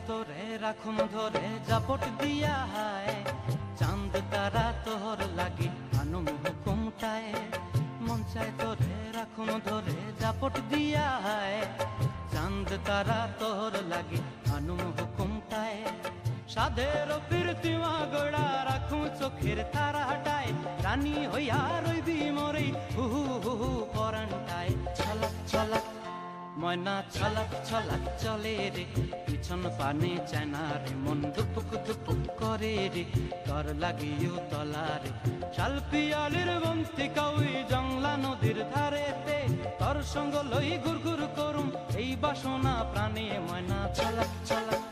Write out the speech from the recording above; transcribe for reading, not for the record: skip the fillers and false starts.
তোরে রাখুন ধরে জাপট দিয়া হায়, চাঁদ তারা তোর লাগি আনুম হুকুমটায়। মন চায় তোরে রাখুন ধরে জাপট দিয়া হায়, চাঁদ তারা তোর লাগি আনুম হুকুমটায়। সাধের ফিরতিমা গোড়া রাখুন চোখের তারা হাটায়, রানী হইয়া রইবি মরে হু হু হু হু পরান্টায়। ছলাক ছলাক ময়না ছলাক ছলাক চলে রে, পিছন পানে চায় না রে, মন দুপুক দুপুক করে রে, তর লাগিও তলারে। শাল পিয়ালির বন্তি কাউই জংলা নদীর ধারেতে, তর সঙ্গ লই ঘুর ঘুর করুম এই বাসনা প্রাণে। ময়না ছলাক ছলাক